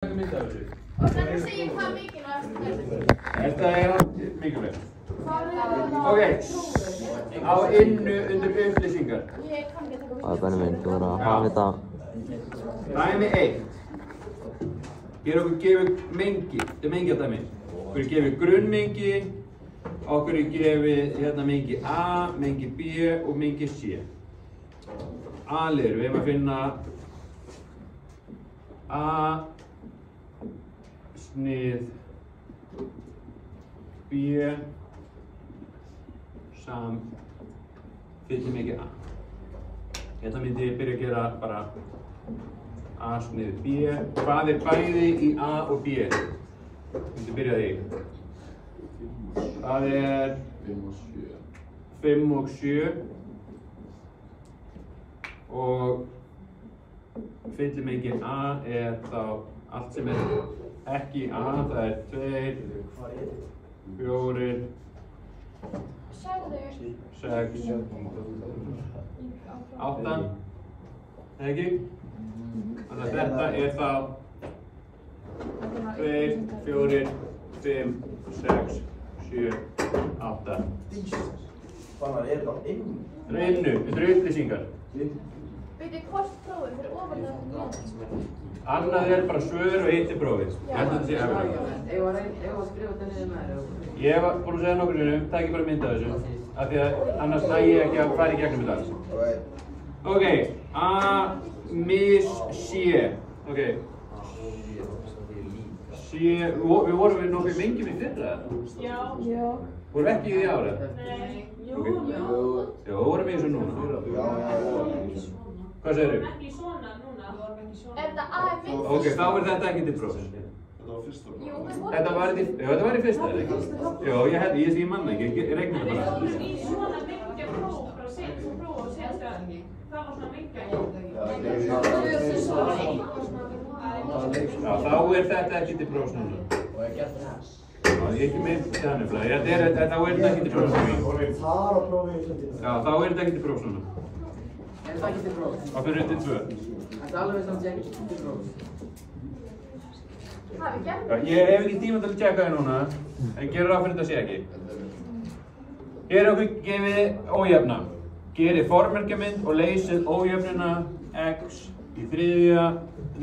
Og þannig segir hvað mikilvægast Þetta mikilvægt. Ok, á innu undir upplýsingar. Benni minn, þú verður að hafa þetta. Dæmi 1. Hér okkur gefur mengi, þetta er mengjadæmi. Okkur gefur grunnmengi, okkur gefur mengi A, mengi B og mengi C. A-liður, við hefum að finna A snið B fyllir mengi A. Þetta myndi ég byrja að gera bara A snið B. Hvað er bæði í A og B? Myndi byrja því. Það er 5 og 7 og fyllir mengi A er þá allt sem er ekki A, það er 2, 4, 6, 8, ekki? Þannig að þetta er þá 2, 4, 5, 6, 7, 8. Þannig að þetta innu? Þetta er innu, þetta eru upplýsingar. Veitir hvort prófið fyrir ofan það Annað er bara svör og hitt er prófið. Ég held að þetta sé eftir. Ég var að skrifa þetta niður með þér. Ég hef búin að segja nokkur sinnum, takk bara mynd af þessu. Af því að annars næ ég ekki að fara í gegnum þetta. Ok, A, mis, C. Ok. C, við vorum við nokkuð lengi við fyrra? Já. Vorum við ekki í því árið? Nei. Jú, vorum við í þessu núna? Hvað segir þau? Ekki svona núna. Er þetta A mitt? Ok, þá er þetta ekki til prófs. Þetta var fyrsta próf. Þetta var í fyrsta, eða ekki? Jó, ég manna ekki, ég reikna það bara. Við vorum í svona mengja próf frá síðasta próf og síðasta. Það var svona mengja. Já, þá er þetta ekki til prófs núna. Og ég gert það. Já, ég ekki myndi það nefnilega. Þá er þetta ekki til prófs núna. Það var prófið. Já, þá er þetta ekki til prófs núna. Er þetta ekki til próf? Þá fyrir þetta til 2. Þetta er alveg samt ekki til próf. Já, ég hef ekki tíma til að tjekka það núna, en gerur ráð fyrir þetta sé ekki. Hér er okkur gefið ójöfna. Gerið formerkjamynd og leysið ójöfnuna x í þriðja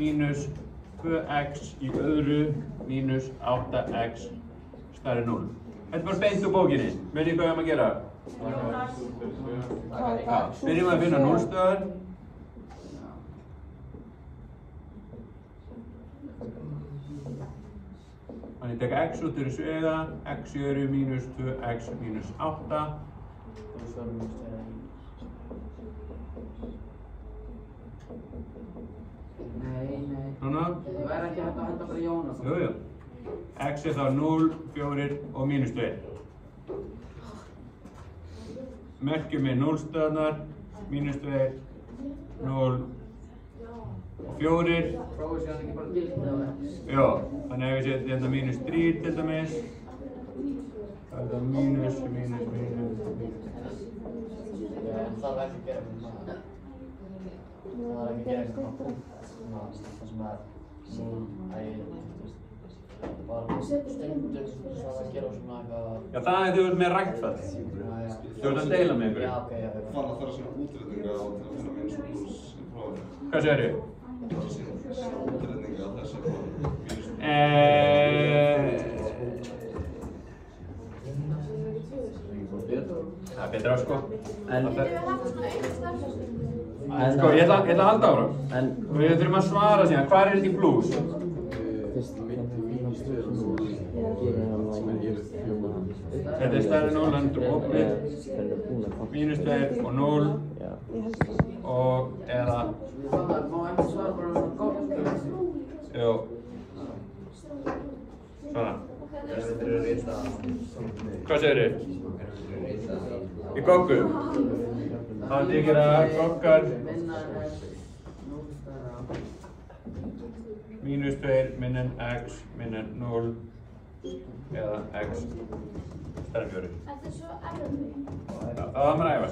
mínus 2x í öðru mínus 8x stærri 0. Þetta er bara beint úr bókinni. Veit hvað við erum að gera? Byrjum að finna núllstöðar. Þannig ég tek x út úr svega, x í öðru mínus 2x mínus 8. Nei. Svona. Það væri ekki hægt að henda bara Jónas. Jú. X er þá 0, 4 og mínus 2. Merkjum við núllstöðarnar, mínus 2, 0 og 4. Prófið sér ekki bara gildi á x. Já, þannig að ef við setjum þetta mínus 3 til dæmis. Það er þetta mínus. Það var ekki gerð. Það var ekki gerð svona punkt. Það sem er bara stundum svo að gera svona eitthvað. Já, það er þegar þú ert með ræktfall. Þú ert að deila með einhverju. Já, ok. Fann að það er svona útreikninga til að finna minus og plus í prófið. Hvað segir þú? Útreikninga þessi prófið. Það er betra sko. En Sko, ég ætla að halda ára. Og við þurfum að svara síðan, hvað er þetta í blús? Þetta er stærri 0 en opnið, mínus 2 og 0 og eða... Má ekki svara bara svona gott. Jú. Svona. Hvað segir þið? Í goggu? Þá ætti ég að gera goggar mínus 2 minna en x minna en 0 eða x stærri 4. Þetta er svo erfið. Það var maður að æfa sig.